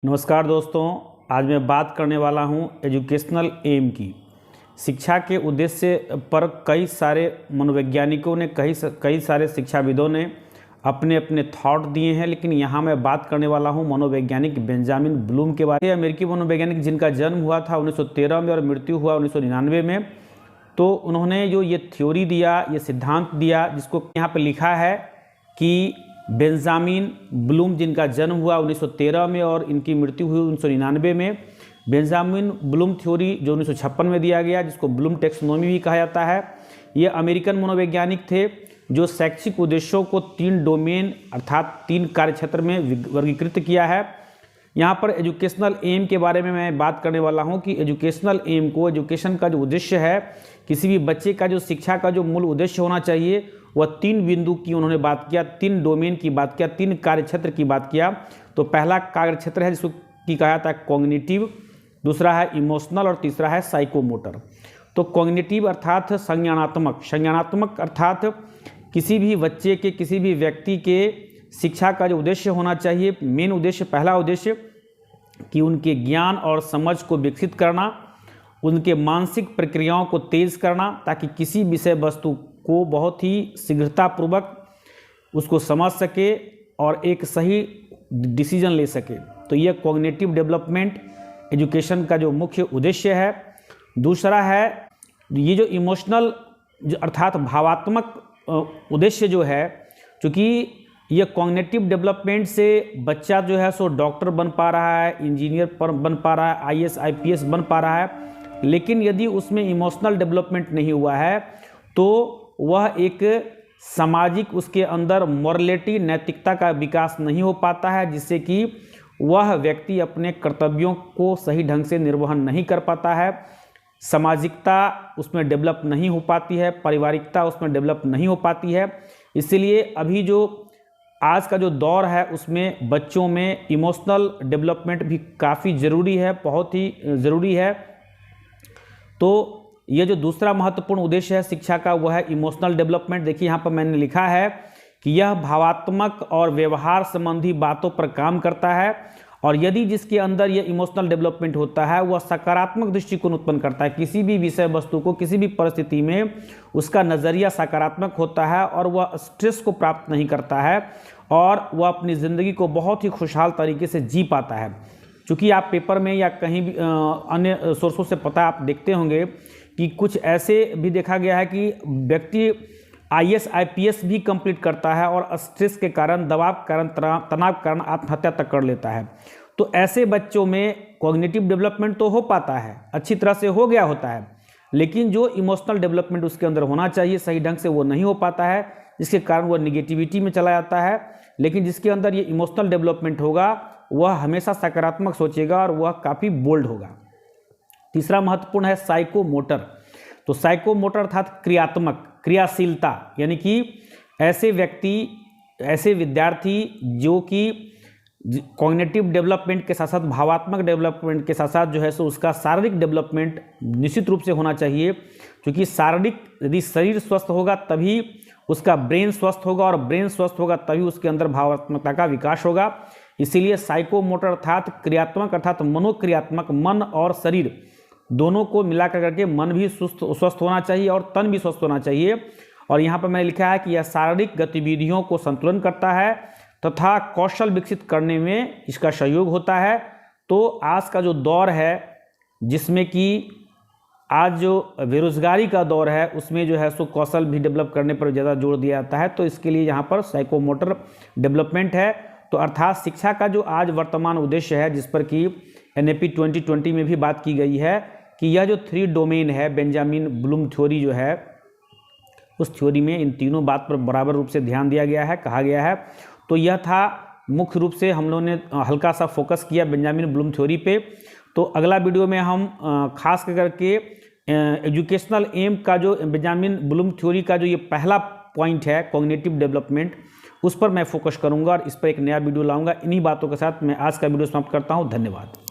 नमस्कार दोस्तों, आज मैं बात करने वाला हूं एजुकेशनल एम की। शिक्षा के उद्देश्य पर कई सारे मनोवैज्ञानिकों ने कई सारे शिक्षाविदों ने अपने अपने थॉट दिए हैं, लेकिन यहां मैं बात करने वाला हूं मनोवैज्ञानिक बेंजामिन ब्लूम के बारे में। अमेरिकी मनोवैज्ञानिक जिनका जन्म हुआ था 1913 में और मृत्यु हुआ 1999 में। तो उन्होंने जो ये थ्योरी दिया, ये सिद्धांत दिया, जिसको यहाँ पर लिखा है कि बेंजामिन ब्लूम जिनका जन्म हुआ 1913 में और इनकी मृत्यु हुई 1999 में। बेंजामिन ब्लूम थ्योरी जो 1956 में दिया गया, जिसको ब्लूम टेक्सोनोमी भी कहा जाता है। ये अमेरिकन मनोवैज्ञानिक थे जो शैक्षिक उद्देश्यों को 3 डोमेन अर्थात 3 कार्यक्षेत्र में वर्गीकृत किया है। यहाँ पर एजुकेशनल एम के बारे में मैं बात करने वाला हूँ कि एजुकेशनल एम को, एजुकेशन का जो उद्देश्य है, किसी भी बच्चे का जो शिक्षा का जो मूल उद्देश्य होना चाहिए, वह 3 बिंदु की उन्होंने बात किया, 3 डोमेन की बात किया, 3 कार्यक्षेत्र की बात किया। तो पहला कार्यक्षेत्र है जिसको की कहा जाता है कॉग्निटिव, दूसरा है इमोशनल और तीसरा है साइकोमोटर। तो कॉग्निटिव अर्थात संज्ञानात्मक अर्थात किसी भी बच्चे के, किसी भी व्यक्ति के शिक्षा का जो उद्देश्य होना चाहिए, मेन उद्देश्य, पहला उद्देश्य कि उनके ज्ञान और समझ को विकसित करना, उनके मानसिक प्रक्रियाओं को तेज करना, ताकि किसी विषय वस्तु को बहुत ही शीघ्रतापूर्वक उसको समझ सके और एक सही डिसीजन ले सके। तो यह कॉग्निटिव डेवलपमेंट एजुकेशन का जो मुख्य उद्देश्य है। दूसरा है ये जो इमोशनल अर्थात भावात्मक उद्देश्य जो है, चूँकि ये कॉग्निटिव डेवलपमेंट से बच्चा जो है सो डॉक्टर बन पा रहा है, इंजीनियर बन पा रहा है, IAS IPS बन पा रहा है, लेकिन यदि उसमें इमोशनल डेवलपमेंट नहीं हुआ है तो वह एक सामाजिक, उसके अंदर मॉरलिटी, नैतिकता का विकास नहीं हो पाता है, जिससे कि वह व्यक्ति अपने कर्तव्यों को सही ढंग से निर्वहन नहीं कर पाता है, सामाजिकता उसमें डेवलप नहीं हो पाती है, पारिवारिकता उसमें डेवलप नहीं हो पाती है। इसीलिए अभी जो आज का जो दौर है उसमें बच्चों में इमोशनल डेवलपमेंट भी काफ़ी ज़रूरी है, बहुत ही ज़रूरी है। तो ये जो दूसरा महत्वपूर्ण उद्देश्य है शिक्षा का, वह है इमोशनल डेवलपमेंट। देखिए यहाँ पर मैंने लिखा है कि यह भावात्मक और व्यवहार संबंधी बातों पर काम करता है, और यदि जिसके अंदर यह इमोशनल डेवलपमेंट होता है, वह सकारात्मक दृष्टिकोण उत्पन्न करता है। किसी भी विषय वस्तु को, किसी भी परिस्थिति में उसका नज़रिया सकारात्मक होता है और वह स्ट्रेस को प्राप्त नहीं करता है, और वह अपनी ज़िंदगी को बहुत ही खुशहाल तरीके से जी पाता है। चूँकि आप पेपर में या कहीं भी अन्य सोर्सों से पता आप देखते होंगे कि कुछ ऐसे भी देखा गया है कि व्यक्ति IAS IPS भी कंप्लीट करता है और स्ट्रेस के कारण, दबाव के कारण, तनाव के कारण आत्महत्या तक कर लेता है। तो ऐसे बच्चों में कॉग्निटिव डेवलपमेंट तो हो पाता है, अच्छी तरह से हो गया होता है, लेकिन जो इमोशनल डेवलपमेंट उसके अंदर होना चाहिए सही ढंग से, वो नहीं हो पाता है, जिसके कारण वह निगेटिविटी में चला जाता है। लेकिन जिसके अंदर ये इमोशनल डेवलपमेंट होगा, वह हमेशा सकारात्मक सोचेगा और वह काफ़ी बोल्ड होगा। तीसरा महत्वपूर्ण है साइकोमोटर। तो साइकोमोटर अर्थात क्रियाशीलता, यानी कि ऐसे व्यक्ति, ऐसे विद्यार्थी जो कि कॉग्निटिव डेवलपमेंट के साथ साथ भावात्मक डेवलपमेंट के साथ साथ जो है सो उसका शारीरिक डेवलपमेंट निश्चित रूप से होना चाहिए, क्योंकि शारीरिक, यदि शरीर स्वस्थ होगा तभी उसका ब्रेन स्वस्थ होगा, और ब्रेन स्वस्थ होगा तभी उसके अंदर भावात्मकता का विकास होगा। इसीलिए साइकोमोटर अर्थात क्रियात्मक अर्थात मनोक्रियात्मक, मन और शरीर दोनों को मिलाकर करके मन भी स्वस्थ होना चाहिए और तन भी स्वस्थ होना चाहिए। और यहाँ पर मैंने लिखा है कि यह शारीरिक गतिविधियों को संतुलन करता है तथा कौशल विकसित करने में इसका सहयोग होता है। तो आज का जो दौर है, जिसमें कि आज जो बेरोजगारी का दौर है, उसमें जो है सो कौशल भी डेवलप करने पर ज़्यादा जोर दिया जाता है। तो इसके लिए यहाँ पर साइकोमोटर डेवलपमेंट है। तो अर्थात शिक्षा का जो आज वर्तमान उद्देश्य है, जिस पर कि NAP 2020 में भी बात की गई है कि यह जो 3 डोमेन है, बेंजामिन ब्लूम थ्योरी जो है, उस थ्योरी में इन तीनों बात पर बराबर रूप से ध्यान दिया गया है, कहा गया है। तो यह था मुख्य रूप से हम लोगों ने हल्का सा फोकस किया बेंजामिन ब्लूम थ्योरी पे। तो अगला वीडियो में हम खास करके एजुकेशनल एम का जो बेंजामिन ब्लूम थ्योरी का जो ये पहला पॉइंट है कॉग्निटिव डेवलपमेंट, उस पर मैं फोकस करूंगा और इस पर एक नया वीडियो लाऊंगा। इन्हीं बातों के साथ मैं आज का वीडियो समाप्त करता हूं। धन्यवाद।